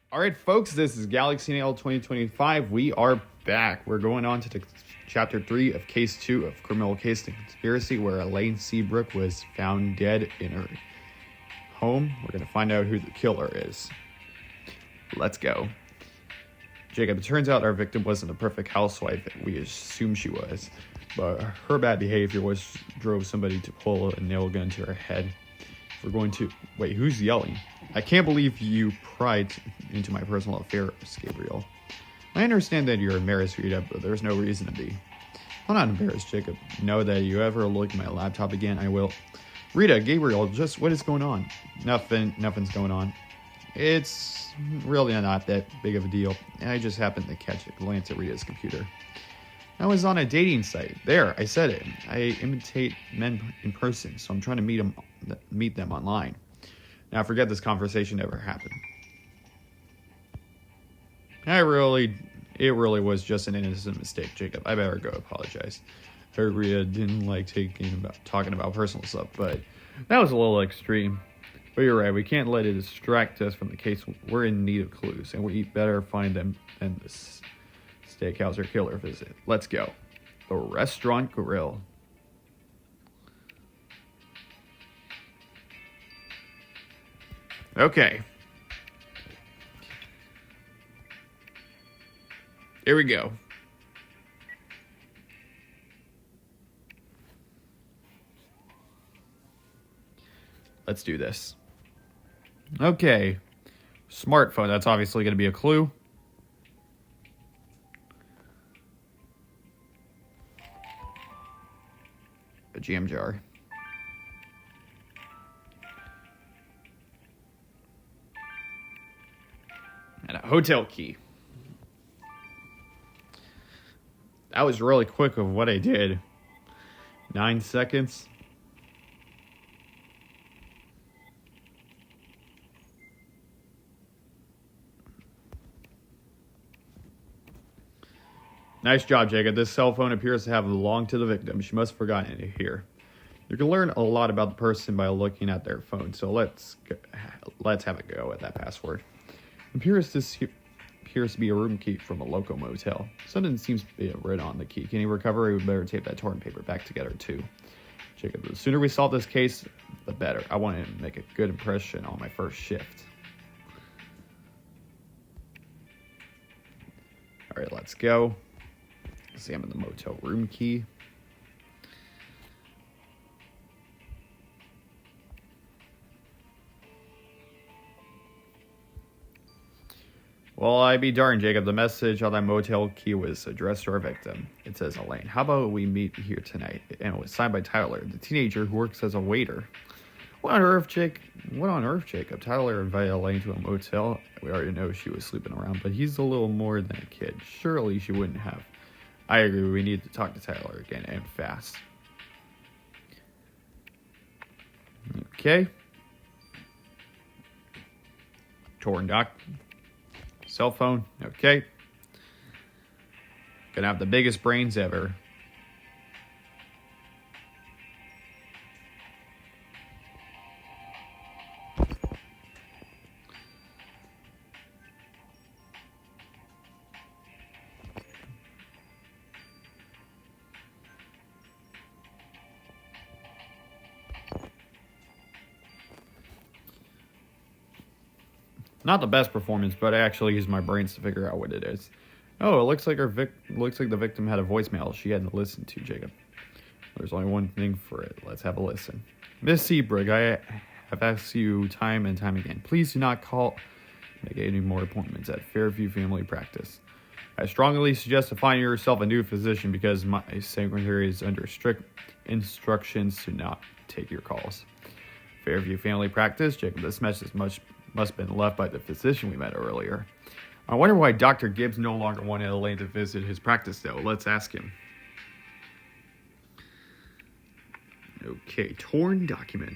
All right, folks, this is Galaxy Nail 2025. We are back. We're going on to Chapter 3 of Case 2 of Criminal Case and Conspiracy, where Elaine Seabrook was found dead in her home. We're going to find out who the killer is. Let's go. Jacob, it turns out our victim wasn't a perfect housewife that we assumed she was, but her bad behavior drove somebody to pull a nail gun to her head. We're going to... Wait, who's yelling? I can't believe you pried into my personal affairs, Gabriel. I understand that you're embarrassed, Rita, but there's no reason to be. I'm not embarrassed, Jacob. Know that you ever look at my laptop again, I will. Rita, Gabriel, just what is going on? Nothing's going on. It's really not that big of a deal. I just happened to catch a glance at Rita's computer. I was on a dating site. There, I said it. I imitate men in person, so I'm trying to meet them online. Now, forget this conversation ever happened. It really was just an innocent mistake, Jacob. I better go apologize. I heard Rita didn't like talking about personal stuff, but that was a little extreme. But you're right, we can't let it distract us from the case. We're in need of clues, and we better find them than this steakhouse or killer visit. Let's go. The Restaurant Grill. Okay. Here we go. Let's do this. Okay. Smartphone, that's obviously going to be a clue. A jam jar. And a hotel key. That was really quick of what I did. 9 seconds. Nice job, Jacob. This cell phone appears to have belonged to the victim. She must have forgotten it here. You can learn a lot about the person by looking at their phone, so let's have a go at that password. It appears to be a room key from a local motel. Something seems to be written on the key. Can you recover? We better tape that torn paper back together, too. Jacob, the sooner we solve this case, the better. I want to make a good impression on my first shift. All right, let's go. Examine the motel room key. Well, I be darned, Jacob. The message on that motel key was addressed to our victim. It says, Elaine, how about we meet here tonight? And it was signed by Tyler, the teenager who works as a waiter. What on earth, Jacob? Tyler invited Elaine to a motel. We already know she was sleeping around, but he's a little more than a kid. Surely she wouldn't have. I agree, we need to talk to Tyler again, and fast. Okay. Torn doc. Cell phone. Okay. Gonna have the biggest brains ever. Not the best performance, but I actually used my brains to figure out what it is. Oh, it looks like the victim had a voicemail she hadn't listened to, Jacob. There's only one thing for it. Let's have a listen. Miss Seabrook, I have asked you time and time again. Please do not make any more appointments at Fairview Family Practice. I strongly suggest to find yourself a new physician because my secretary is under strict instructions to not take your calls. Fairview Family Practice, Jacob, this message must have been left by the physician we met earlier. I wonder why Dr. Gibbs no longer wanted Elaine to visit his practice, though. Let's ask him. Okay, torn document.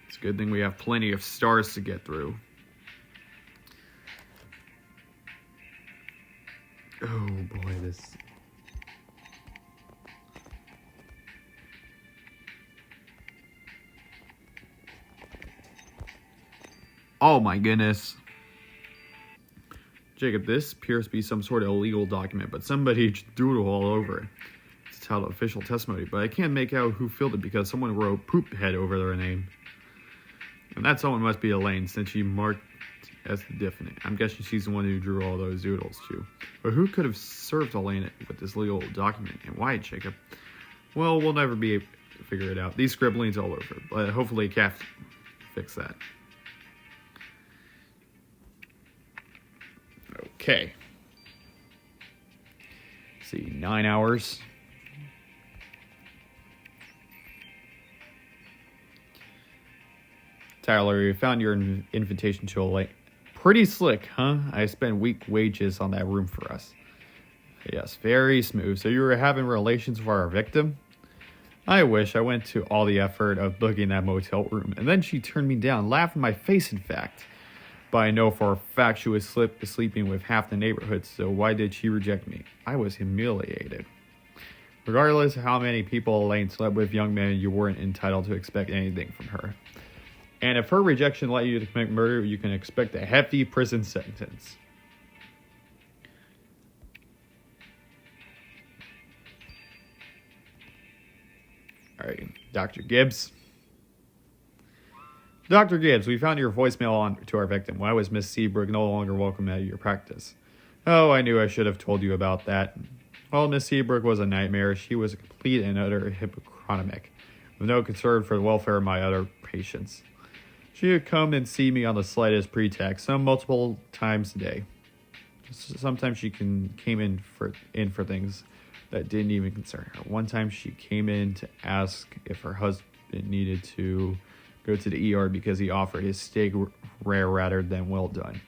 It's a good thing we have plenty of stars to get through. Oh boy, this... Oh my goodness. Jacob, this appears to be some sort of illegal document, but somebody doodled all over it. It's titled official testimony, but I can't make out who filled it because someone wrote poop head over their name. And that someone must be Elaine, since she marked as the defendant. I'm guessing she's the one who drew all those doodles too. But who could have served Elaine with this legal document, and why, Jacob? Well, we'll never be able to figure it out. These scribblings all over, but hopefully Kath fix that. Okay. Let's see, 9 hours. Tyler, you found your invitation to Elaine. Pretty slick, huh? I spent week wages on that room for us. Yes, very smooth. So you were having relations with our victim? I wish. I went to all the effort of booking that motel room, and then she turned me down, laughed in my face, in fact. But I know for a fact she was sleeping with half the neighborhood, so why did she reject me? I was humiliated. Regardless of how many people Elaine slept with, young men, you weren't entitled to expect anything from her. And if her rejection led you to commit murder, you can expect a hefty prison sentence. Alright, Dr. Gibbs. Dr. Gibbs, we found your voicemail to our victim. Why was Miss Seabrook no longer welcome at your practice? Oh, I knew I should have told you about that. Well, Miss Seabrook was a nightmare. She was a complete and utter hypochondriac, with no concern for the welfare of my other patients. She would come and see me on the slightest pretext, some multiple times a day. Sometimes she came in for things that didn't even concern her. One time she came in to ask if her husband needed to go to the ER because he offered his steak rare rather than well done.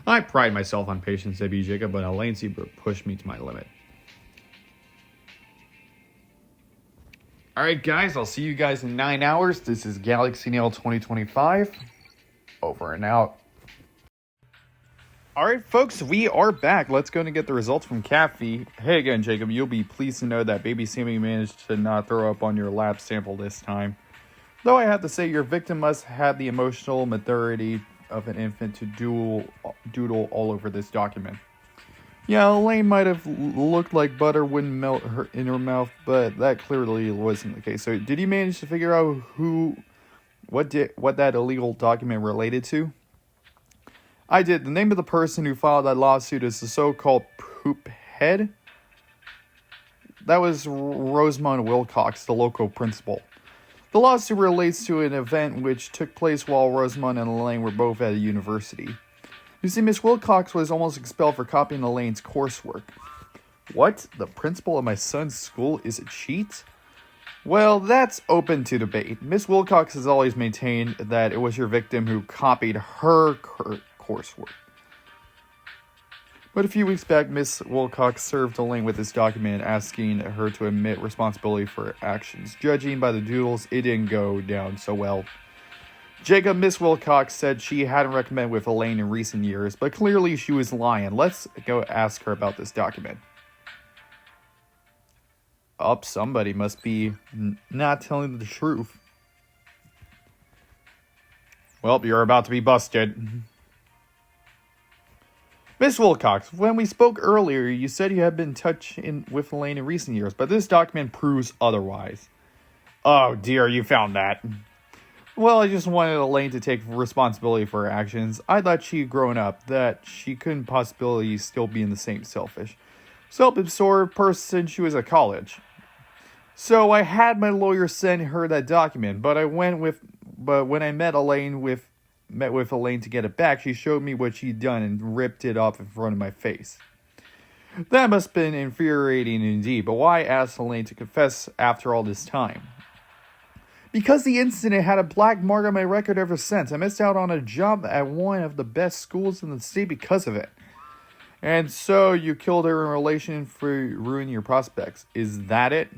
I pride myself on patience, W. Jacob, but Elaine Seabrook pushed me to my limit. Alright guys, I'll see you guys in 9 hours. This is Galaxy Nail 2025. Over and out. Alright folks, we are back. Let's go and get the results from Kathy. Hey again, Jacob, you'll be pleased to know that baby Sammy managed to not throw up on your lab sample this time. Though I have to say, your victim must have the emotional maturity of an infant to doodle all over this document. Yeah, Elaine might have looked like butter wouldn't melt in her mouth, but that clearly wasn't the case. So, did you manage to figure out what that illegal document related to? I did. The name of the person who filed that lawsuit is the so-called poop head. That was Rosamund Wilcox, the local principal. The lawsuit relates to an event which took place while Rosamund and Elaine were both at a university. You see, Miss Wilcox was almost expelled for copying Elaine's coursework. What? The principal of my son's school is a cheat? Well, that's open to debate. Miss Wilcox has always maintained that it was your victim who copied her coursework. But a few weeks back, Miss Wilcox served Elaine with this document asking her to admit responsibility for her actions. Judging by the doodles, it didn't go down so well. Jacob, Miss Wilcox said she hadn't recommended with Elaine in recent years, but clearly she was lying. Let's go ask her about this document. Somebody must be not telling the truth. Well, you're about to be busted. Miss Wilcox, when we spoke earlier, you said you had been in touch with Elaine in recent years, but this document proves otherwise. Oh dear, you found that. Well, I just wanted Elaine to take responsibility for her actions. I thought she'd grown up, that she couldn't possibly still be in the same self-absorbed person she was at college. So I had my lawyer send her that document, but when I met with Elaine to get it back, she showed me what she'd done and ripped it off in front of my face. That must have been infuriating indeed, but why ask Elaine to confess after all this time? Because the incident had a black mark on my record ever since. I missed out on a job at one of the best schools in the state because of it. And so you killed her in relation for ruining your prospects. Is that it?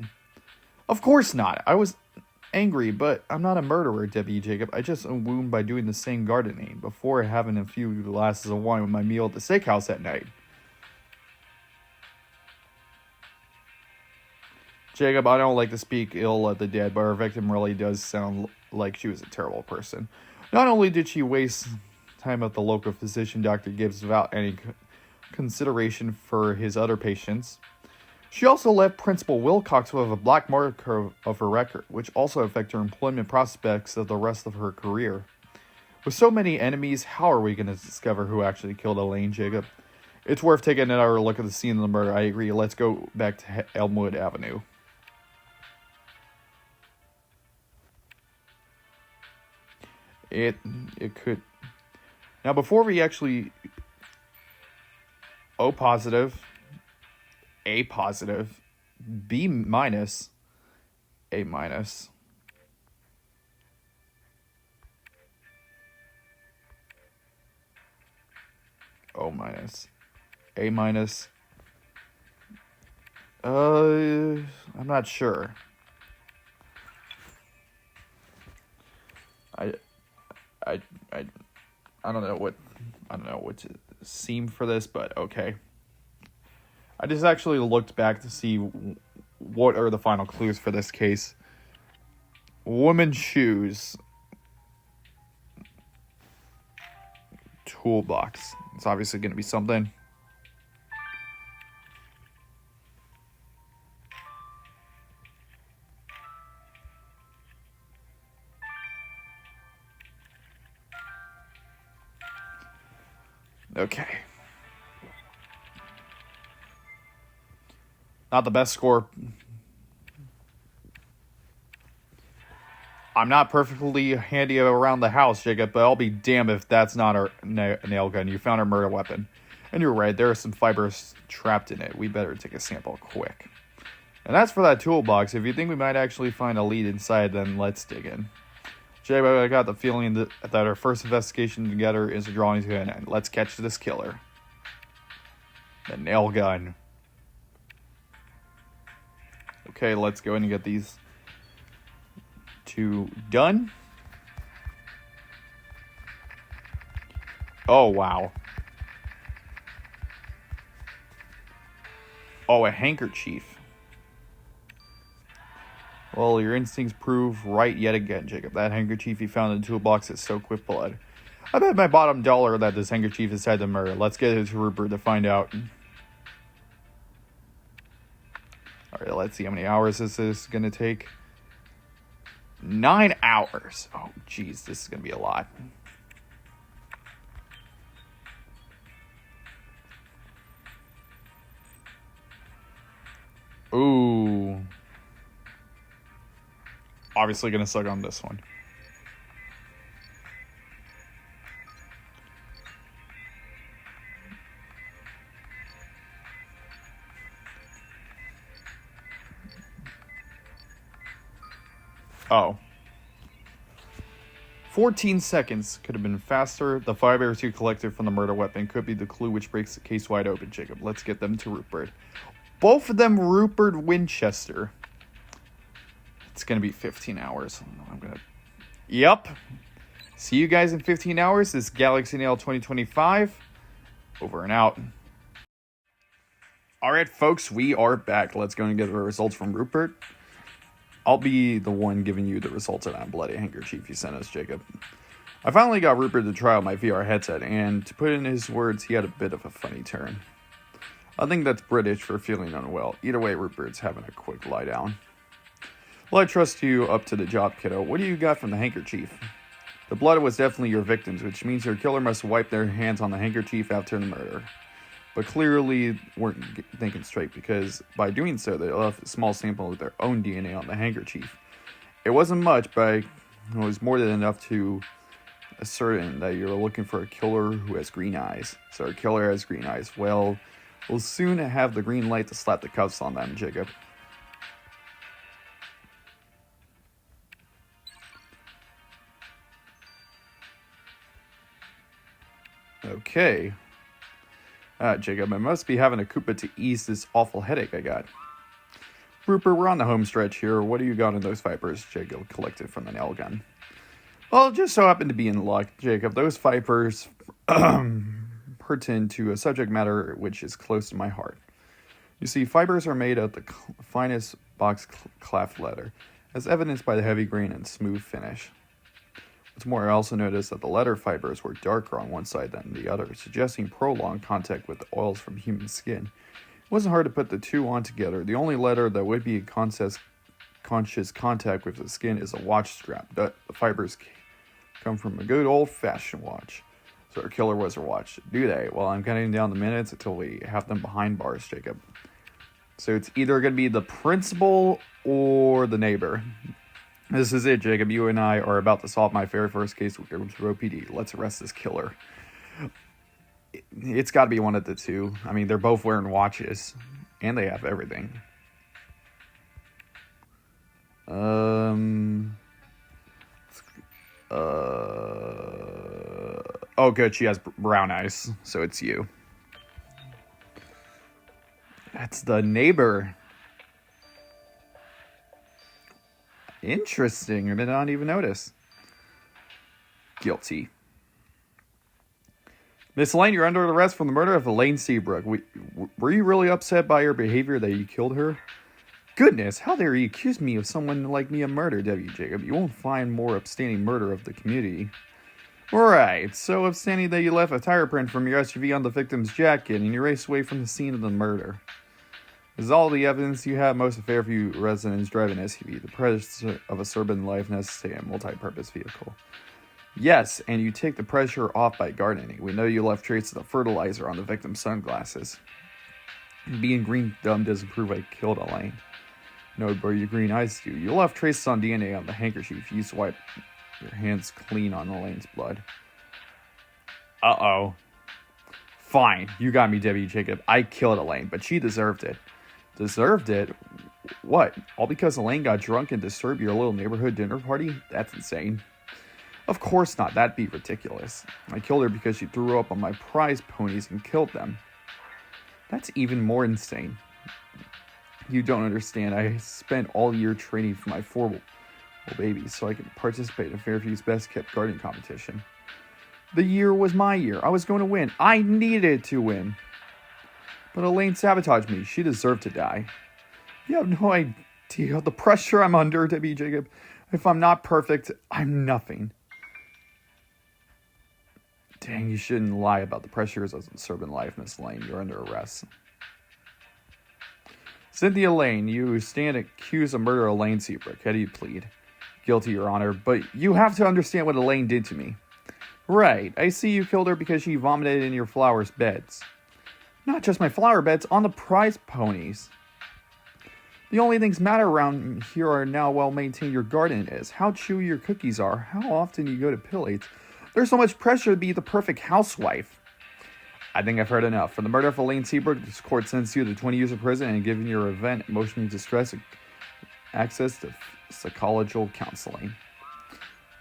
Of course not. I was angry, but I'm not a murderer, W. Jacob. I just wound by doing the same gardening before having a few glasses of wine with my meal at the steakhouse at night. Jacob, I don't like to speak ill of the dead, but our victim really does sound like she was a terrible person. Not only did she waste time of the local physician doctor gives without any consideration for his other patients. She also left Principal Wilcox with a black mark of her record, which also affected her employment prospects of the rest of her career. With so many enemies, how are we going to discover who actually killed Elaine, Jacob? It's worth taking another look at the scene of the murder. I agree. Let's go back to Elmwood Avenue. It could. Now, before we actually... O positive, A positive, B minus, A minus. O minus, A minus. I'm not sure. I don't know what to seem for this, but okay. I just actually looked back to see what are the final clues for this case. Woman's shoes. Toolbox. It's obviously going to be something. Okay. Not the best score. I'm not perfectly handy around the house, Jacob, but I'll be damned if that's not our nail gun. You found our murder weapon. And you're right, there are some fibers trapped in it. We better take a sample quick. And that's for that toolbox. If you think we might actually find a lead inside, then let's dig in. Jacob, I got the feeling that our first investigation together is drawing to an end. Let's catch this killer. The nail gun. Okay, let's go in and get these two done. Oh, wow. Oh, a handkerchief. Well, your instincts prove right yet again, Jacob. That handkerchief you found in the toolbox is soaked with blood. I bet my bottom dollar that this handkerchief is tied to murder. Let's get it to Rupert to find out. Alright, let's see how many hours this is going to take. 9 hours. Oh, jeez, this is going to be a lot. Ooh. Obviously going to suck on this one. Oh. 14 seconds could have been faster. The fibers you collected from the murder weapon could be the clue which breaks the case wide open, Jacob. Let's get them to Rupert. Both of them Rupert Winchester. It's going to be 15 hours. Yep. See you guys in 15 hours. This is Galaxy Nail 2025. Over and out. Alright, folks. We are back. Let's go and get the results from Rupert. I'll be the one giving you the results of that bloody handkerchief you sent us, Jacob. I finally got Rupert to try out my VR headset, and to put in his words, he had a bit of a funny turn. I think that's British for feeling unwell. Either way, Rupert's having a quick lie down. Well, I trust you up to the job, kiddo. What do you got from the handkerchief? The blood was definitely your victim's, which means your killer must have wiped their hands on the handkerchief after the murder. But clearly weren't thinking straight, because by doing so, they left a small sample of their own DNA on the handkerchief. It wasn't much, but it was more than enough to ascertain that you're looking for a killer who has green eyes. So our killer has green eyes. Well, we'll soon have the green light to slap the cuffs on them, Jacob. Okay. Jacob, I must be having a Koopa to ease this awful headache I got. Rupert, we're on the home stretch here. What do you got in those fibers Jacob collected from the nail gun? Well, it just so happened to be in luck, Jacob. Those fibers pertain to a subject matter which is close to my heart. You see, fibers are made of the finest box cleft leather, as evidenced by the heavy grain and smooth finish. What's more, I also noticed that the leather fibers were darker on one side than the other, suggesting prolonged contact with the oils from human skin. It wasn't hard to put the two on together. The only leather that would be in conscious contact with the skin is a watch strap. The fibers come from a good old-fashioned watch. So our killer was her watch. Do they? Well, I'm counting down the minutes until we have them behind bars, Jacob. So it's either going to be the principal or the neighbor. This is it, Jacob. You and I are about to solve my very first case with Grimsboro PD. Let's arrest this killer. It's got to be one of the two. I mean, they're both wearing watches. And they have everything. Oh, good. She has brown eyes. So it's you. That's the neighbor. Interesting. I did not even notice. Guilty. Miss Lane, you're under arrest for the murder of Elaine Seabrook. Were you really upset by your behavior that you killed her? Goodness, how dare you accuse me of someone like me of murder, W. Jacob? You won't find more upstanding murder of the community. Right, so upstanding that you left a tire print from your SUV on the victim's jacket and you raced away from the scene of the murder. This is all the evidence you have. Most of Fairview residents drive an SUV. The presence of a suburban life necessitates a multi-purpose vehicle. Yes, and you take the pressure off by gardening. We know you left traces of fertilizer on the victim's sunglasses. Being green dumb doesn't prove I killed Elaine. No, but your green eyes do. You left traces on DNA on the handkerchief you used to wipe your hands clean on Elaine's blood. Uh-oh. Fine, you got me, W. Jacob. I killed Elaine, but she deserved it. Deserved it? What? All because Elaine got drunk and disturbed your little neighborhood dinner party? That's insane. Of course not. That'd be ridiculous. I killed her because she threw up on my prize ponies and killed them. That's even more insane. You don't understand. I spent all year training for my 4 babies so I could participate in Fairview's Best Kept Garden competition. The year was my year. I was going to win. I needed to win. But Elaine sabotaged me. She deserved to die. You have no idea the pressure I'm under, W. Jacob. If I'm not perfect, I'm nothing. Dang, you shouldn't lie about the pressures of suburban life, Miss Lane. You're under arrest. Cynthia Lane, you stand accused of murder of Elaine Seabrook. How do you plead? Guilty, Your Honor, but you have to understand what Elaine did to me. Right, I see you killed her because she vomited in your flowers' beds. Not just my flower beds, on the prize ponies. The only things matter around here are how well maintained your garden is, how chewy your cookies are, how often you go to pillates. There's so much pressure to be the perfect housewife. I think I've heard enough. For the murder of Elaine Seabrook, this court sentenced you to 20 years of prison and giving your event emotional distress access to psychological counseling.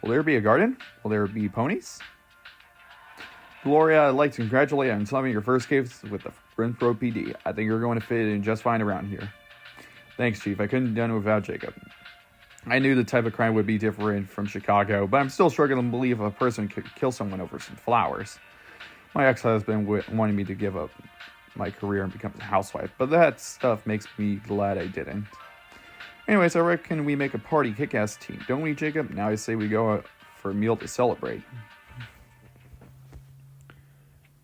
Will there be a garden? Will there be ponies? Gloria, I'd like to congratulate you on solving your first case with the Grimsboro PD. I think you're going to fit in just fine around here. Thanks, Chief. I couldn't have done it without Jacob. I knew the type of crime would be different from Chicago, but I'm still struggling to believe a person could kill someone over some flowers. My ex-husband wanted me to give up my career and become a housewife, but that stuff makes me glad I didn't. Anyways, I reckon we make a party kick-ass team, don't we, Jacob? Now I say we go out for a meal to celebrate.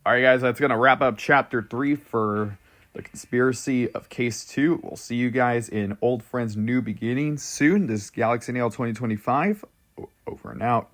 Alright guys, that's going to wrap up Chapter 3 for the conspiracy of Case 2. We'll see you guys in Old Friends New Beginnings soon. This is Galaxy Nail 2025. Over and out.